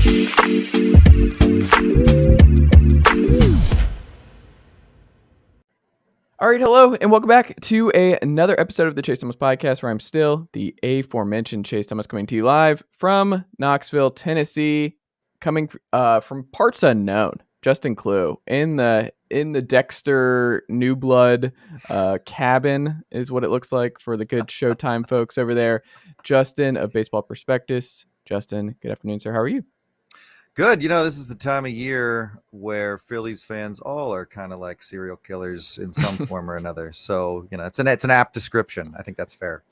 All right, hello, and welcome back to another episode of the Chase Thomas Podcast, where I'm still the aforementioned Chase Thomas, coming to you live from Knoxville, Tennessee, coming from parts unknown. Justin Klugh in the Dexter New Blood cabin is what it looks like for the good Showtime folks over there. Justin of Baseball Prospectus. Justin, good afternoon, sir. How are you? Good. This is the time of year where Phillies fans all are kind of like serial killers in some form or another. So, it's an apt description. I think that's fair.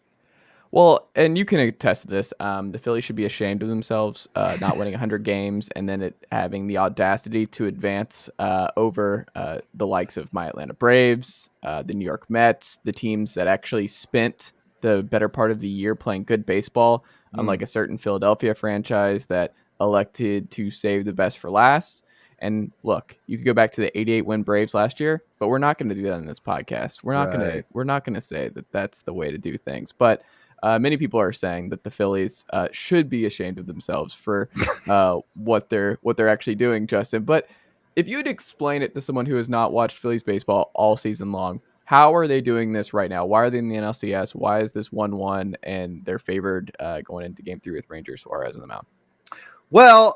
Well, and you can attest to this. The Phillies should be ashamed of themselves not winning 100 games and then having the audacity to advance over the likes of my Atlanta Braves, the New York Mets, the teams that actually spent the better part of the year playing good baseball, unlike a certain Philadelphia franchise that elected to save the best for last. And look, you could go back to the 88 win Braves last year, but we're not going to do that in this podcast. We're not going to say that that's the way to do things. But many people are saying that the Phillies should be ashamed of themselves for what they're actually doing, Justin. But if you'd explain it to someone who has not watched Phillies baseball all season long, how are they doing this right now? Why are they in the NLCS? Why is this 1-1 and they're favored going into Game 3 with Rangers Suarez on the mound? Well,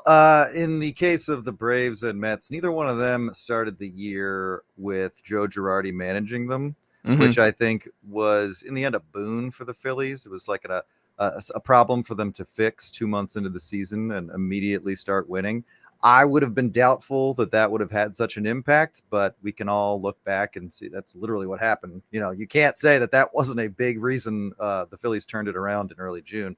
in the case of the Braves and Mets, neither one of them started the year with Joe Girardi managing them, which I think was, in the end, a boon for the Phillies. It was like a problem for them to fix 2 months into the season and immediately start winning. I would have been doubtful that would have had such an impact, but we can all look back and see that's literally what happened. You can't say that wasn't a big reason the Phillies turned it around in early June.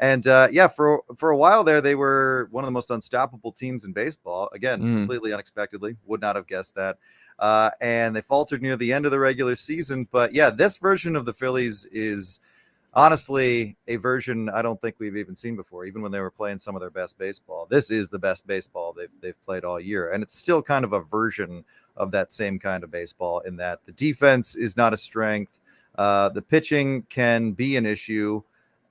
And for a while there, they were one of the most unstoppable teams in baseball. Again, completely unexpectedly, would not have guessed that. And they faltered near the end of the regular season. But yeah, this version of the Phillies is honestly a version I don't think we've even seen before, even when they were playing some of their best baseball. This is the best baseball they've played all year. And it's still kind of a version of that same kind of baseball in that the defense is not a strength. The pitching can be an issue.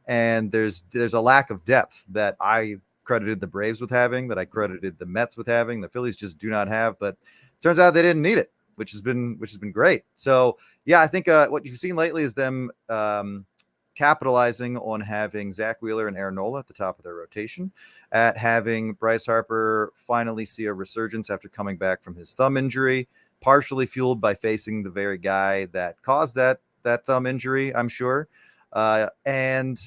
And there's a lack of depth that I credited the Braves with having, that I credited the Mets with having. The Phillies just do not have, but turns out they didn't need it, which has been great. So yeah, I think what you've seen lately is them capitalizing on having Zach Wheeler and Aaron Nola at the top of their rotation, at having Bryce Harper finally see a resurgence after coming back from his thumb injury, partially fueled by facing the very guy that caused that thumb injury, I'm sure. And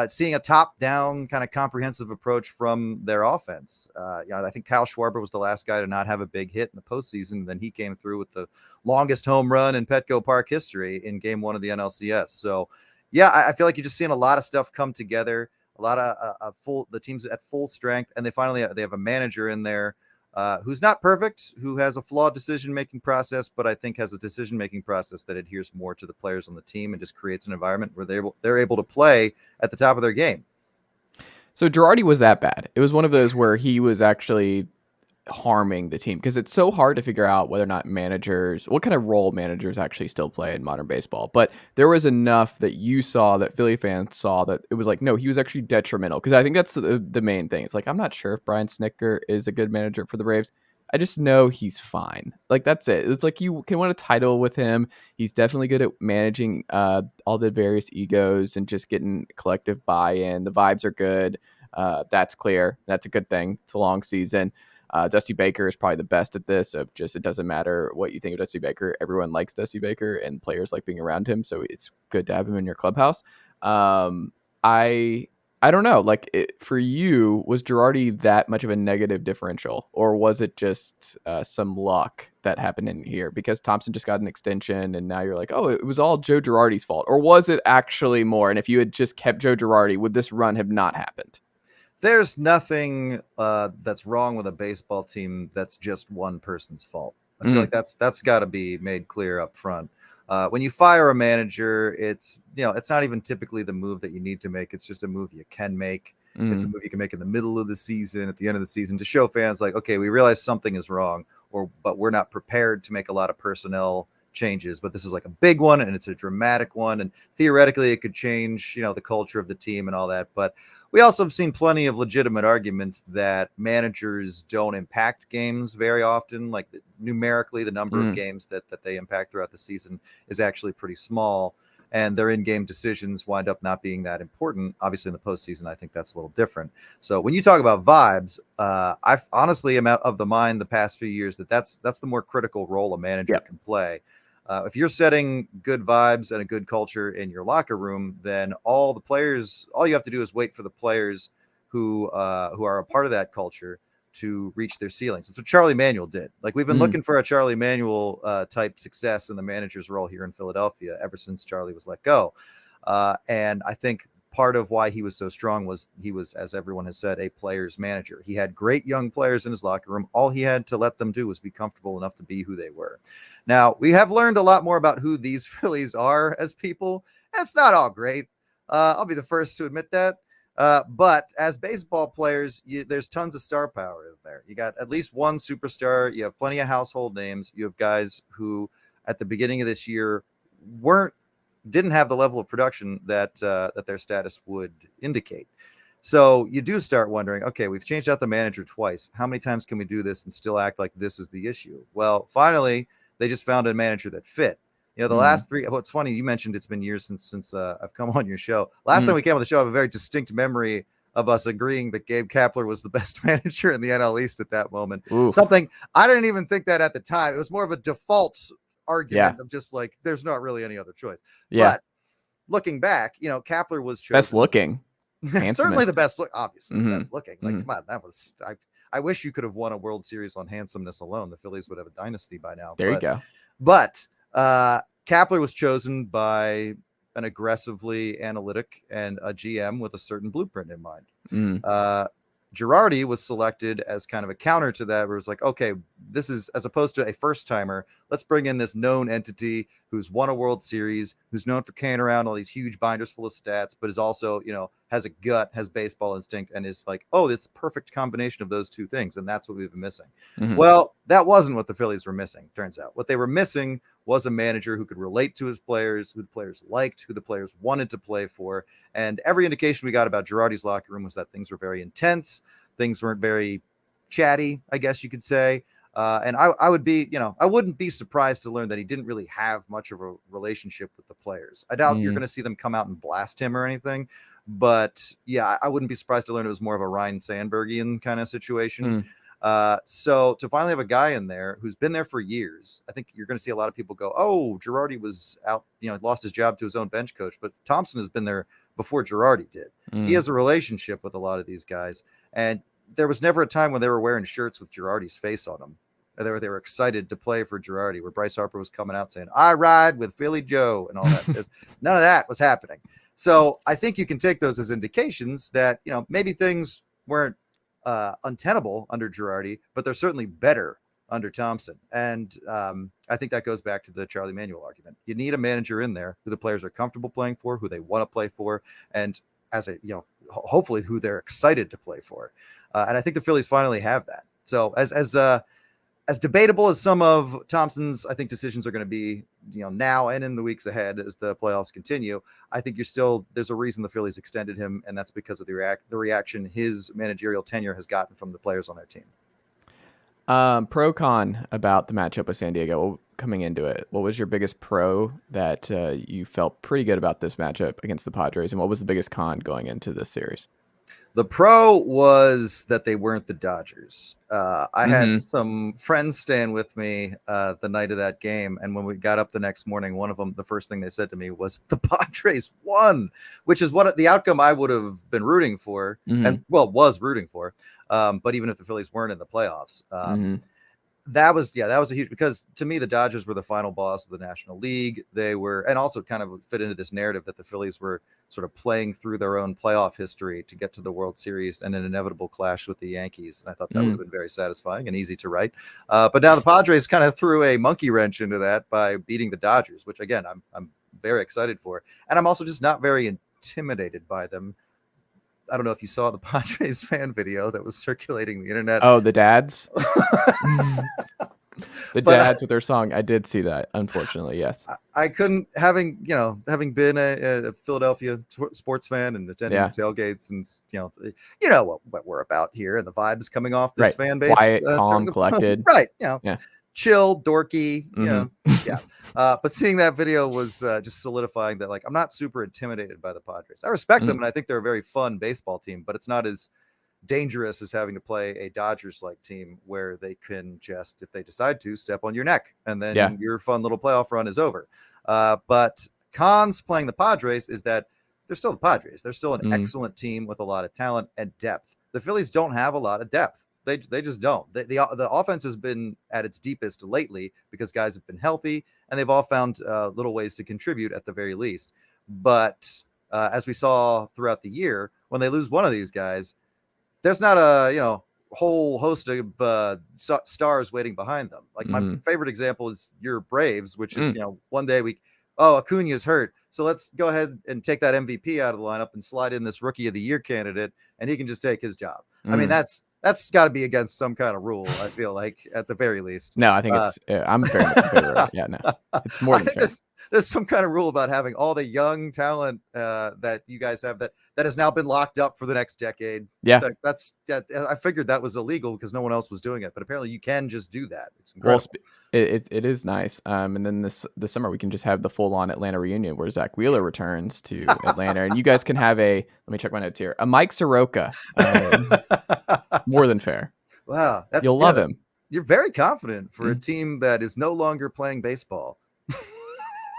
seeing a top-down kind of comprehensive approach from their offense. I think Kyle Schwarber was the last guy to not have a big hit in the postseason. Then he came through with the longest home run in Petco Park history in Game 1 of the NLCS. So, yeah, I feel like you're just seeing a lot of stuff come together, a lot of the teams at full strength, and they have a manager in there who's not perfect, who has a flawed decision-making process, but I think has a decision-making process that adheres more to the players on the team and just creates an environment where they're able to play at the top of their game. So Girardi was that bad. It was one of those where he was actually harming the team, because it's so hard to figure out whether or not what kind of role managers actually still play in modern baseball. But there was enough that you saw, that Philly fans saw, that it was like, no, he was actually detrimental. Because I think that's the main thing. It's like, I'm not sure if Brian Snitker is a good manager for the Braves. I just know he's fine. Like, that's it. It's like, you can win a title with him. He's definitely good at managing all the various egos and just getting collective buy-in. The vibes are good. That's clear. That's a good thing. It's a long season. Dusty Baker is probably the best at this. Of just, it doesn't matter what you think of Dusty Baker. Everyone likes Dusty Baker, and players like being around him. So it's good to have him in your clubhouse. I don't know. Like, for you, was Girardi that much of a negative differential, or was it just some luck that happened in here because Thompson just got an extension, and now you're like, oh, it was all Joe Girardi's fault, or was it actually more? And if you had just kept Joe Girardi, would this run have not happened? There's nothing that's wrong with a baseball team that's just one person's fault. I feel like that's got to be made clear up front. When you fire a manager, it's not even typically the move that you need to make. It's just a move you can make. It's a move you can make in the middle of the season, at the end of the season, to show fans like, okay, we realize something is wrong, but we're not prepared to make a lot of personnel changes. But this is like a big one, and it's a dramatic one, and theoretically it could change, the culture of the team and all that. But we also have seen plenty of legitimate arguments that managers don't impact games very often. Like numerically, the number of games that they impact throughout the season is actually pretty small, and their in-game decisions wind up not being that important. Obviously, in the postseason, I think that's a little different. So when you talk about vibes, I honestly am of the mind the past few years that's the more critical role a manager can play. If you're setting good vibes and a good culture in your locker room, then all you have to do is wait for the players who are a part of that culture to reach their ceilings. That's what Charlie Manuel did. Like we've been looking for a Charlie Manuel type success in the manager's role here in Philadelphia ever since Charlie was let go. And I think part of why he was so strong was he was, as everyone has said, a player's manager. He had great young players in his locker room. All he had to let them do was be comfortable enough to be who they were. Now, we have learned a lot more about who these Phillies are as people, and it's not all great. I'll be the first to admit that. But as baseball players, there's tons of star power in there. You got at least one superstar. You have plenty of household names. You have guys who, at the beginning of this year, didn't have the level of production that their status would indicate. So you do start wondering, okay, we've changed out the manager twice. How many times can we do this and still act like this is the issue? Well, finally, they just found a manager that fit. You know, the last three. What's funny, you mentioned it's been years since I've come on your show. Last time we came on the show, I have a very distinct memory of us agreeing that Gabe Kapler was the best manager in the NL East at that moment. Ooh. Something I didn't even think that at the time. It was more of a default argument of just like there's not really any other choice. But looking back, you know, Kapler was chosen best looking. Certainly the best look, obviously the best looking. Like, come on, that was I wish you could have won a World Series on handsomeness alone. The Phillies would have a dynasty by now. There you go. But Kapler was chosen by an aggressively analytic and a GM with a certain blueprint in mind. Girardi was selected as kind of a counter to that, where it was like, okay, this is, as opposed to a first timer, let's bring in this known entity who's won a World Series, who's known for carrying around all these huge binders full of stats, but is also, you know, has a gut, has baseball instinct, and is like, oh, this perfect combination of those two things. And that's what we've been missing. Well, that wasn't what the Phillies were missing, turns out. What they were missing was a manager who could relate to his players, who the players liked, who the players wanted to play for. And every indication we got about Girardi's locker room was that things were very intense. Things weren't very chatty, I guess you could say. And I would be, you know, I wouldn't be surprised to learn that he didn't really have much of a relationship with the players. I doubt you're going to see them come out and blast him or anything. But yeah, I wouldn't be surprised to learn it was more of a Ryan Sandbergian kind of situation. So to finally have a guy in there who's been there for years, I think you're going to see a lot of people go, oh, Girardi was out, you know, lost his job to his own bench coach, but Thompson has been there before Girardi did. He has a relationship with a lot of these guys. And there was never a time when they were wearing shirts with Girardi's face on them. They were excited to play for Girardi, where Bryce Harper was coming out saying, I ride with Philly Joe and all that. None of that was happening. So I think you can take those as indications that, you know, maybe things weren't untenable under Girardi, but they're certainly better under Thompson. And I think that goes back to the Charlie Manuel argument. You need a manager in there who the players are comfortable playing for, who they want to play for, and as a, you know, hopefully who they're excited to play for. And I think the Phillies finally have that. So as debatable as some of Thompson's, I think, decisions are going to be, you know, now and in the weeks ahead as the playoffs continue, I think there's a reason the Phillies extended him, and that's because of the reaction his managerial tenure has gotten from the players on their team. Pro con about the matchup with San Diego coming into it. What was your biggest pro that you felt pretty good about this matchup against the Padres, and what was the biggest con going into this series? The pro was that they weren't the Dodgers. I had some friends staying with me the night of that game, and when we got up the next morning, one of them, the first thing they said to me was, the Padres won, which is what the outcome I would have been rooting for, and was rooting for. But even if the Phillies weren't in the playoffs, that was a huge, because to me, the Dodgers were the final boss of the National League. They were, and also kind of fit into this narrative that the Phillies were sort of playing through their own playoff history to get to the World Series and an inevitable clash with the Yankees. And I thought that would have been very satisfying and easy to write. But now the Padres kind of threw a monkey wrench into that by beating the Dodgers, which again, I'm very excited for. And I'm also just not very intimidated by them. I don't know if you saw the Padres fan video that was circulating the internet. Oh, the dads? The But dads with their song. I did see that, unfortunately. Yes. I couldn't, having been a Philadelphia sports fan and attending Yeah. tailgates, and you know what we're about here, and the vibes coming off this Right. fan base, Quiet, calm, during the collected. right, Yeah. chill, dorky, Mhm. but seeing that video was just solidifying that, like, I'm not super intimidated by the Padres. I respect them, Mhm. and I think they're a very fun baseball team, but it's not as dangerous as having to play a Dodgers-like team where they can just, if they decide to, step on your neck, and Yeah. then your fun little playoff run is over. But cons playing the Padres is that they're still the Padres. They're still an excellent team with a lot of talent and depth. The Phillies don't have a lot of depth. They just don't. The offense has been at its deepest lately because guys have been healthy, and they've all found little ways to contribute at the very least. But as we saw throughout the year, when they lose one of these guys, there's not a whole host of stars waiting behind them. Like, my favorite example is your Braves, which is one day Acuna's hurt, so let's go ahead and take that MVP out of the lineup and slide in this Rookie of the Year candidate, and he can just take his job. I mean, that's got to be against some kind of rule, I feel like, at the very least. No, I think it's. I'm very much in favor of it. Yeah, no, it's more than fair. There's some kind of rule about having all the young talent that you guys have that has now been locked up for the next decade. Yeah, I figured that was illegal because no one else was doing it, but apparently you can just do that. It's incredible. Well, it is nice. And then this summer we can just have the full on Atlanta reunion where Zach Wheeler returns to Atlanta, and you guys can have let me check my notes here. A Mike Soroka, more than fair. Wow, you'll love him. You're very confident for a team that is no longer playing baseball.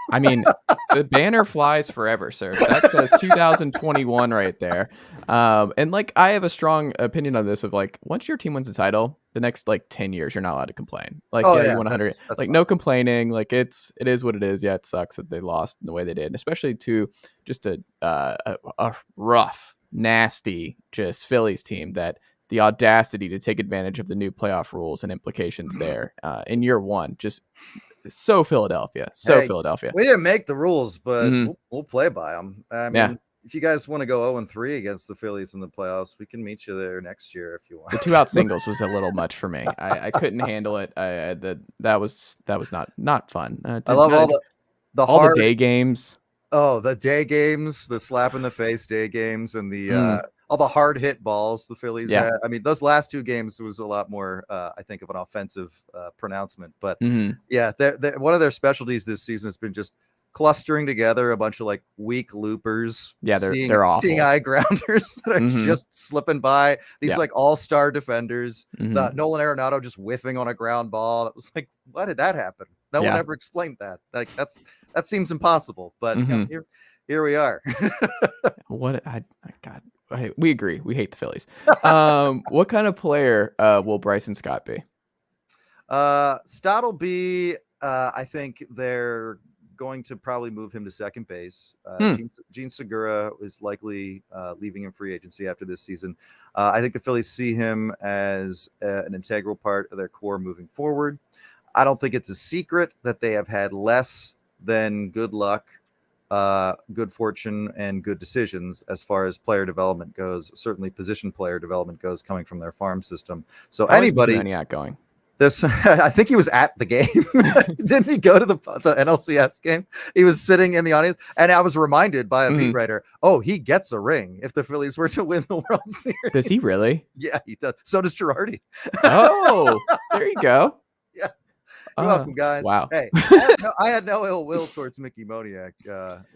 I mean, the banner flies forever, sir. That says 2021 right there. And like, I have a strong opinion on this of like, once your team wins the title, the next like 10 years, you're not allowed to complain. Like, you won 100. Like, fine. No complaining. Like, it is what it is. Yeah, it sucks that they lost in the way they did, especially to just a rough, nasty, just Phillies team that the audacity to take advantage of the new playoff rules and implications there in year one. Just so Philadelphia. Philadelphia. We didn't make the rules, but we'll play by them. I mean, if you guys want to go 0-3 against the Phillies in the playoffs, we can meet you there next year if you want. The 2-out singles was a little much for me. I couldn't handle it. That was not fun. I love all the day games. Oh, the day games, the slap in the face day games, and the all the hard hit balls the Phillies had. I mean, those last two games was a lot more, I think, of an offensive pronouncement. But yeah, one of their specialties this season has been just clustering together a bunch of like weak loopers. Yeah, they're awful. Seeing eye grounders that are just slipping by. These like all-star defenders. Nolan Arenado just whiffing on a ground ball. That was like, why did that happen? No one ever explained that. Like, that seems impossible. But here we are. God. We agree. We hate the Phillies. What kind of player will Bryson Stott be? Stott will be, I think they're going to probably move him to second base. Gene Segura is likely leaving in free agency after this season. I think the Phillies see him as an integral part of their core moving forward. I don't think it's a secret that they have had less than good luck, good fortune, and good decisions as far as player development goes. Certainly position player development goes, coming from their farm system. So anybody going. I think he was at the game. Didn't he go to the NLCS game? He was sitting in the audience, and I was reminded by a beat writer, he gets a ring if the Phillies were to win the World Series. Does he really? Yeah, he does. So does Girardi. Oh, there you go. Yeah. You're welcome, guys. Wow. Hey, I had no ill will towards Mickey Moniak.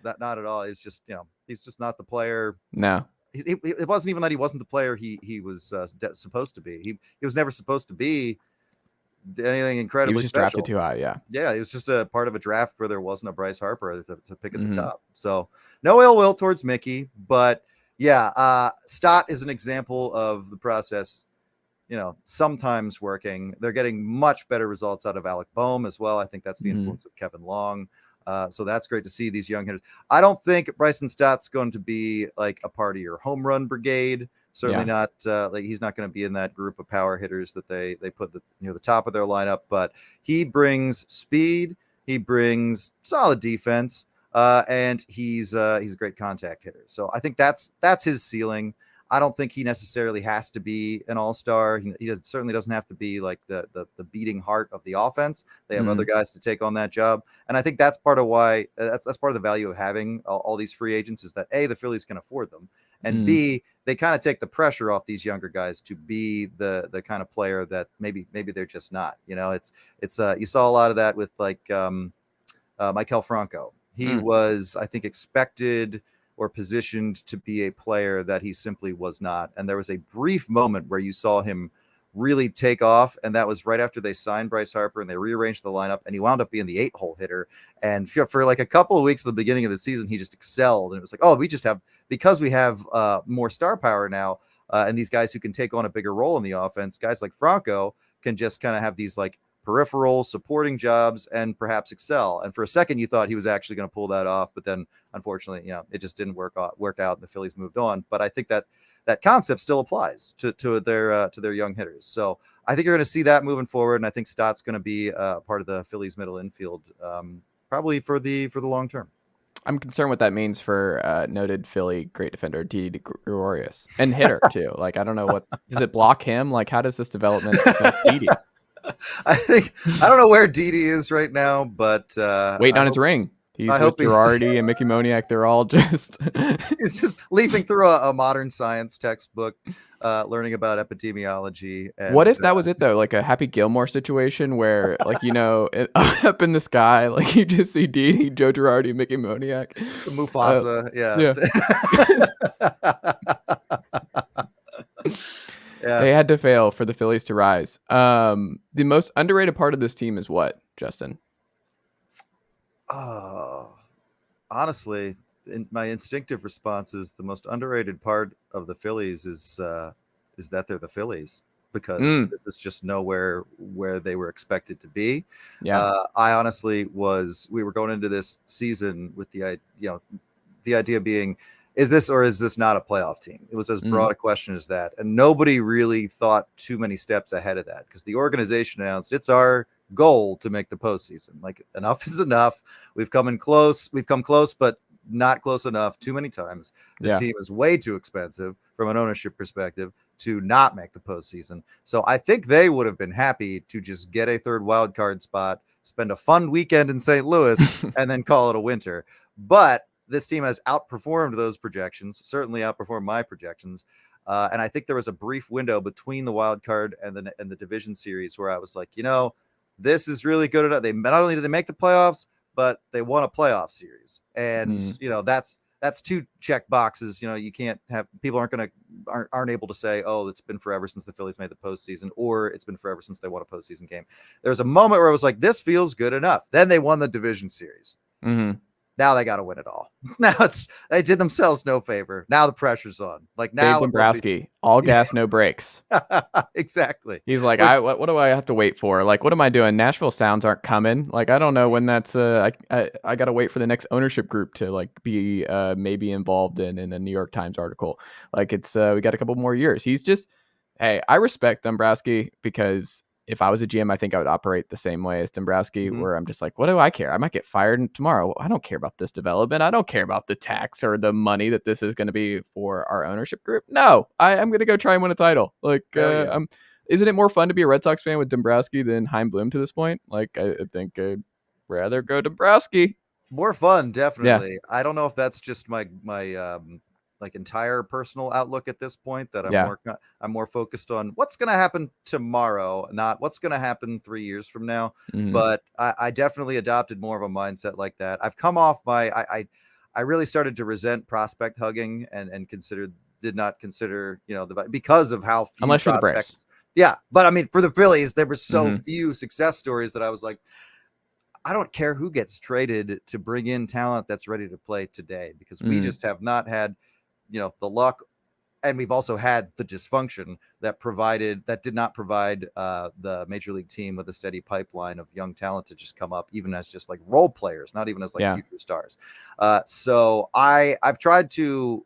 That not at all. It's just, he's just not the player. No. It wasn't even that he wasn't the player he was supposed to be. He was never supposed to be anything incredibly he was just special. Drafted too high. Yeah, he was just a part of a draft where there wasn't a Bryce Harper to pick at the top. So no ill will towards Mickey, but Stott is an example of the process, sometimes working. They're getting much better results out of Alec Boehm as well. I think that's the influence of Kevin Long. So that's great to see these young hitters. I don't think Bryson Stott's going to be like a part of your home run brigade. Certainly not he's not going to be in that group of power hitters that they put the top of their lineup, but he brings speed, he brings solid defense, and he's a great contact hitter. So I think that's his ceiling. I don't think he necessarily has to be an all-star. He certainly doesn't have to be like the beating heart of the offense. They have other guys to take on that job. And I think that's part of why that's part of the value of having all these free agents is that A, the Phillies can afford them. And B, they kind of take the pressure off these younger guys to be the kind of player that maybe they're just not. It's you saw a lot of that with like Maikel Franco. He was, I think, expected or positioned to be a player that he simply was not. And there was a brief moment where you saw him really take off, and that was right after they signed Bryce Harper and they rearranged the lineup, and he wound up being the 8-hole hitter. And for like a couple of weeks at the beginning of the season, he just excelled. And it was like, oh, because we have more star power now, and these guys who can take on a bigger role in the offense, guys like Franco can just kind of have these like peripheral supporting jobs and perhaps excel. And for a second, you thought he was actually going to pull that off, but then unfortunately, it just didn't work out. And the Phillies moved on. But I think that concept still applies to their young hitters. So I think you're going to see that moving forward. And I think Stott's going to be part of the Phillies middle infield, probably for the long term. I'm concerned what that means for noted Philly great defender Didi Gregorius and hitter too. Like, I don't know what does it block him? Like, how does this development affect Didi? I don't know where Didi is right now, but waiting on his ring. He's with Girardi and Mickey Moniak. They're all just he's just leafing through a modern science textbook, learning about epidemiology. And, what if that was it though? Like a Happy Gilmore situation where, like, up in the sky, like you just see Didi, Joe Girardi, Mickey Moniak, just the Mufasa, yeah. Yeah. They had to fail for the Phillies to rise. The most underrated part of this team is what, Justin? Honestly, my instinctive response is the most underrated part of the Phillies is that they're the Phillies, because this is just nowhere where they were expected to be. Yeah. I honestly we were going into this season with the idea being, is this or is this not a playoff team? It was as broad a question as that. And nobody really thought too many steps ahead of that, because the organization announced it's our goal to make the postseason. Like, enough is enough. We've come close, but not close enough too many times. This team is way too expensive from an ownership perspective to not make the postseason. So I think they would have been happy to just get a third wild card spot, spend a fun weekend in St. Louis, and then call it a winter. But this team has outperformed those projections, certainly outperformed my projections. And I think there was a brief window between the wild card and the division series where I was like, this is really good enough. They not only did they make the playoffs, but they won a playoff series. And, that's two check boxes. You can't have, people aren't able to say, oh, it's been forever since the Phillies made the postseason, or it's been forever since they won a postseason game. There was a moment where I was like, this feels good enough. Then they won the division series. Now they got to win it all. Now they did themselves no favor. Now the pressure's on. Like, now Dave Dombrowski, all gas, no brakes. Exactly. He's like, what do I have to wait for? Like, what am I doing? Nashville Sounds aren't coming. Like, I don't know when that's. I got to wait for the next ownership group to like be maybe involved in a New York Times article. Like, it's we got a couple more years. He's just, hey, I respect Dombrowski, because if I was a GM, I think I would operate the same way as Dombrowski, where I'm just like, what do I care? I might get fired tomorrow. I don't care about this development. I don't care about the tax or the money that this is going to be for our ownership group. No, I'm going to go try and win a title. Like, isn't it more fun to be a Red Sox fan with Dombrowski than Chaim Bloom to this point? Like, I think I'd rather go Dombrowski. More fun, definitely. Yeah. I don't know if that's just my like entire personal outlook at this point, that I'm more focused on what's going to happen tomorrow, not what's going to happen 3 years from now. But I definitely adopted more of a mindset like that. I've come off I really started to resent prospect hugging and did not consider, because of how few unless prospects. You're the Braves. Yeah. But I mean, for the Phillies, there were so few success stories that I was like, I don't care who gets traded to bring in talent that's ready to play today, because we just have not had, the luck, and we've also had the dysfunction that did not provide the major league team with a steady pipeline of young talent to just come up, even as just like role players, not even as like future stars. So I've tried to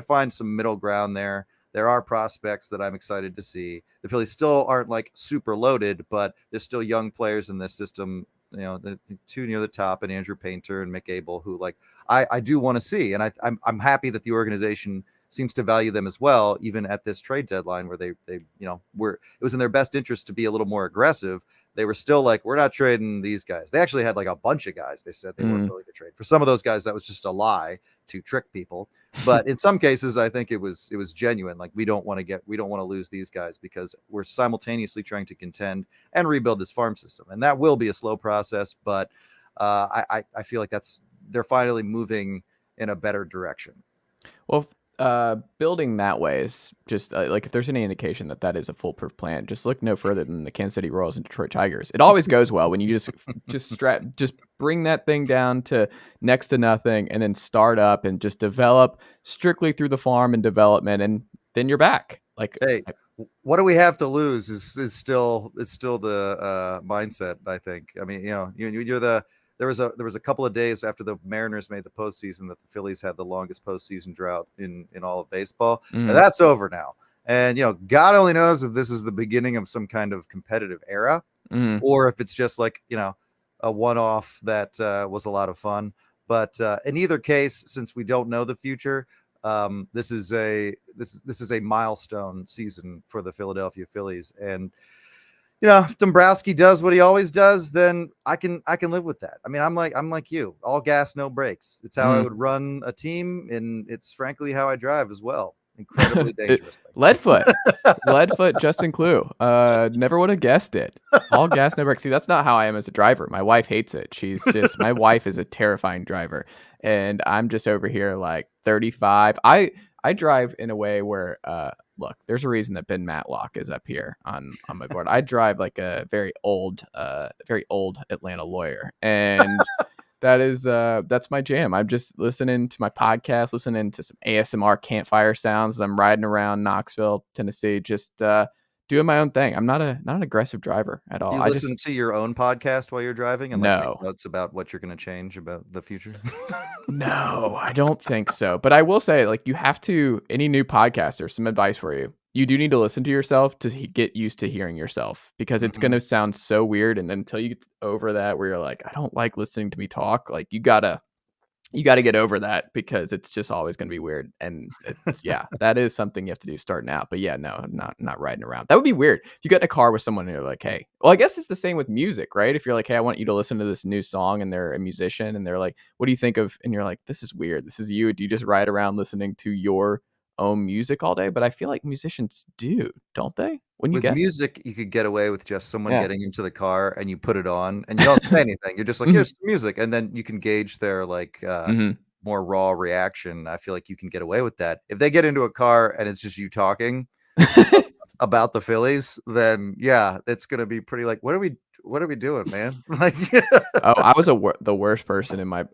find some middle ground there. There are prospects that I'm excited to see. The Phillies still aren't like super loaded, but there's still young players in this system. The two near the top, and Andrew Painter and Mick Abel, who like I do want to see, and I'm happy that the organization seems to value them as well, even at this trade deadline where they were, it was in their best interest to be a little more aggressive. They were still like, we're not trading these guys. They actually had like a bunch of guys they said they weren't willing to trade. For some of those guys, that was just a lie to trick people. But in some cases, I think it was genuine. Like, we don't want to lose these guys because we're simultaneously trying to contend and rebuild this farm system. And that will be a slow process, but I feel like they're finally moving in a better direction. Well, building that way is just like, if there's any indication that is a foolproof plan, just look no further than the Kansas City Royals and Detroit Tigers. It always goes well when you just bring that thing down to next to nothing and then start up and just develop strictly through the farm and development, and then you're back. Like, hey, what do we have to lose is still the mindset, I think. I mean, there was a couple of days after the Mariners made the postseason that the Phillies had the longest postseason drought in all of baseball. And that's over now. And, God only knows if this is the beginning of some kind of competitive era, or if it's just like, a one-off that was a lot of fun. But in either case, since we don't know the future, this is a milestone season for the Philadelphia Phillies. And if Dombrowski does what he always does, then I can live with that. I mean, I'm like you, all gas, no brakes. It's how I would run a team, and it's frankly how I drive as well. Incredibly dangerous. Leadfoot Justin Klugh. Never would have guessed it. All gas, no brakes. See, that's not how I am as a driver. My wife hates it. My wife is a terrifying driver, and I'm just over here like 35. I drive in a way where, look, there's a reason that Ben Matlock is up here on my board. I drive like a very old Atlanta lawyer, and that's my jam. I'm just listening to my podcast, listening to some ASMR campfire sounds as I'm riding around Knoxville, Tennessee, just doing my own thing. I'm not an aggressive driver at all. Do you listen to your own podcast while you're driving and no. make notes about what you're going to change about the future? No, I don't think so. But I will say, like, you have to, any new podcaster, some advice for you. You do need to listen to yourself to get used to hearing yourself, because it's going to sound so weird. And then until you get over that, where you're like, I don't like listening to me talk, like, you gotta get over that, because it's just always going to be weird. And that is something you have to do starting out. But yeah, no, not riding around. That would be weird. If you got in a car with someone and you're like, hey, well, I guess it's the same with music, right? If you're like, hey, I want you to listen to this new song, and they're a musician and they're like, what do you think of? And you're like, this is weird. This is you. Do you just ride around listening to your own music all day? But I feel like musicians do, don't they? When you with guess music, you could get away with just someone getting into the car and you put it on and you don't say anything. You're just like, here's some music. And then you can gauge their like more raw reaction. I feel like you can get away with that. If they get into a car and it's just you talking about the Phillies, then yeah, it's going to be pretty like, what are we doing, man? Like, oh, I was the worst person in my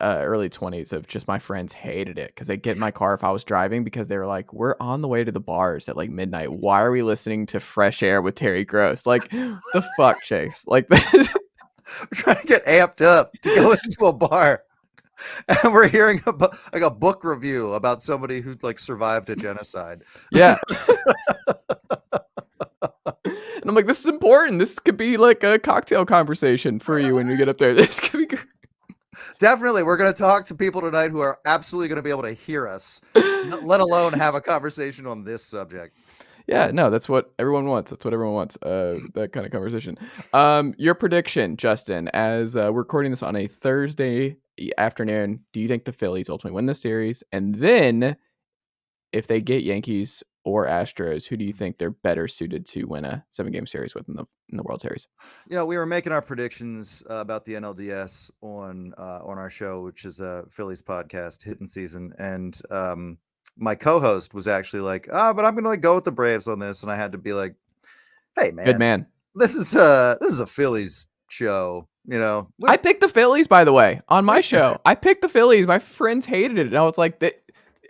early 20s. Of just, my friends hated it because they'd get in my car if I was driving, because they were like, we're on the way to the bars at like midnight. Why are we listening to Fresh Air with Terry Gross? Like, the fuck, Chase? Like, we're trying to get amped up to go into a bar. And we're hearing like a book review about somebody who like survived a genocide. Yeah. And I'm like, this is important. This could be like a cocktail conversation for you when you get up there. This could be great. Definitely. We're going to talk to people tonight who are absolutely going to be able to hear us, let alone have a conversation on this subject. Yeah, no, that's what everyone wants. That's what everyone wants. That kind of conversation. Your prediction, Justin, as we're recording this on a Thursday afternoon, do you think the Phillies ultimately win the series? And then, if they get Yankees or Astros, who do you think they're better suited to win a 7-game series with in the World Series? We were making our predictions about the NLDS on our show, which is a Phillies podcast, Hitting Season, and my co-host was actually like, but I'm gonna go with the Braves on this, and I had to be like, hey, man, good man, this is a Phillies show. I picked the Phillies, by the way, on my show. I picked the Phillies. My friends hated it, and I was like,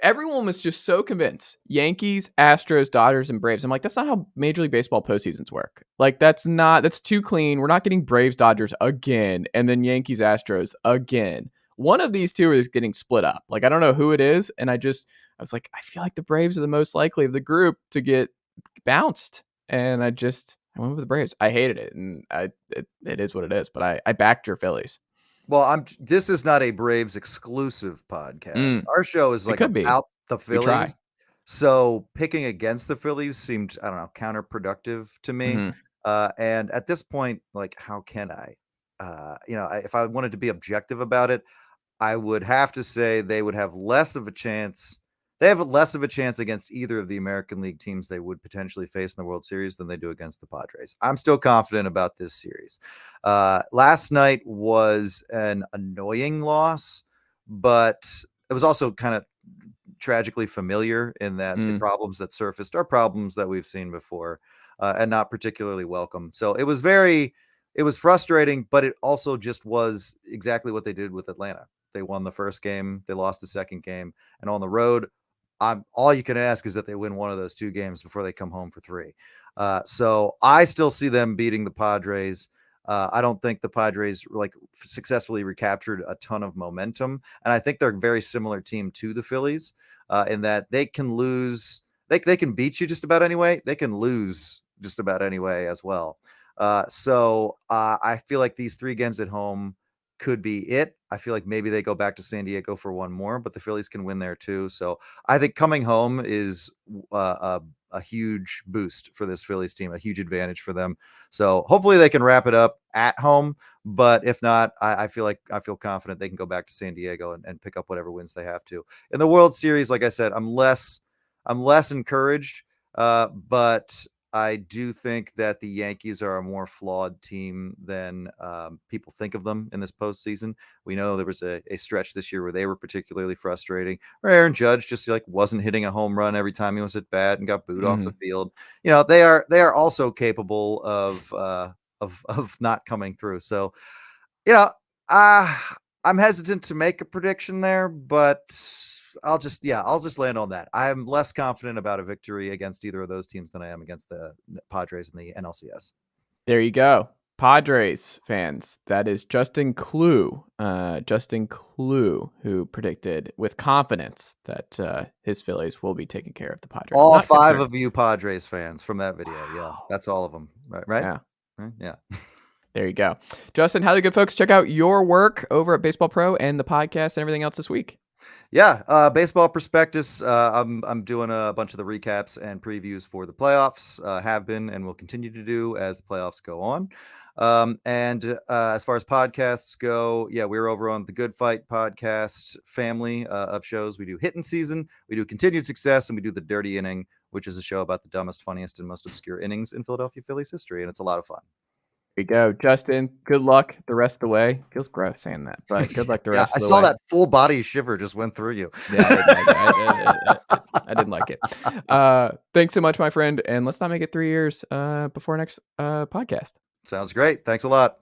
everyone was just so convinced. Yankees, Astros, Dodgers, and Braves. I'm like, that's not how Major League Baseball postseasons work. Like, that's too clean. We're not getting Braves, Dodgers again, and then Yankees, Astros again. One of these two is getting split up. Like, I don't know who it is, and I was like, I feel like the Braves are the most likely of the group to get bounced, and I went with the Braves. I hated it, and it is what it is. But I backed your Phillies. Well, this is not a Braves exclusive podcast. Our show is like about the We try. Phillies. So picking against the Phillies seemed, I don't know, counterproductive to me. Mhm. And at this point, like, how can I? If I wanted to be objective about it, I would have to say they would have less of a chance. They have less of a chance against either of the American League teams they would potentially face in the World Series than they do against the Padres. I'm still confident about this series. Last night was an annoying loss, but it was also kind of tragically familiar in that the Mm. problems that surfaced are problems that we've seen before, and not particularly welcome. So it was frustrating, but it also just was exactly what they did with Atlanta. They won the first game, they lost the second game, and on the road, all you can ask is that they win one of those two games before they come home for three. So I still see them beating the Padres. I don't think the Padres like successfully recaptured a ton of momentum, and I think they're a very similar team to the Phillies in that they can lose. They can beat you just about anyway. They can lose just about anyway as well. So I feel like these three games at home could be it. I feel like maybe they go back to San Diego for one more, but the Phillies can win there too. So I think coming home is a huge boost for this Phillies team, a huge advantage for them. So hopefully they can wrap it up at home. But if not, I feel confident they can go back to San Diego and pick up whatever wins they have to. In the World Series, like I said, I'm less encouraged, but I do think that the Yankees are a more flawed team than people think of them in this postseason. We know there was a stretch this year where they were particularly frustrating, where Aaron Judge just like wasn't hitting a home run every time he was at bat and got booed off the Mhm. field. They are also capable of not coming through. So you know, uh, I'm hesitant to make a prediction there, but I'll just land on that. I'm less confident about a victory against either of those teams than I am against the Padres and the NLCS. There you go. Padres fans, that is Justin Klugh. Justin Klugh, who predicted with confidence that his Phillies will be taking care of the Padres. All Not five concerned. of you Padres fans from that video. Yeah, Wow. that's all of them. Right? Yeah. Right? Yeah. There you go. Justin, how do the good folks check out your work over at Baseball Pro and the podcast and everything else this week? Yeah, Baseball Prospectus. I'm doing a bunch of the recaps and previews for the playoffs. Have been and will continue to do as the playoffs go on. And as far as podcasts go, yeah, we're over on the Good Fight podcast family of shows. We do Hitting Season, we do Continued Success, and we do the Dirty Inning, which is a show about the dumbest, funniest, and most obscure innings in Philadelphia Phillies history, and it's a lot of fun. There you go. Justin, good luck the rest of the way. Feels gross saying that, but good luck the Yeah, rest I of the saw way. that full body shiver just went through you. Yeah, I didn't like it. Thanks so much, my friend, and let's not make it 3 years before next podcast. Sounds great. Thanks a lot.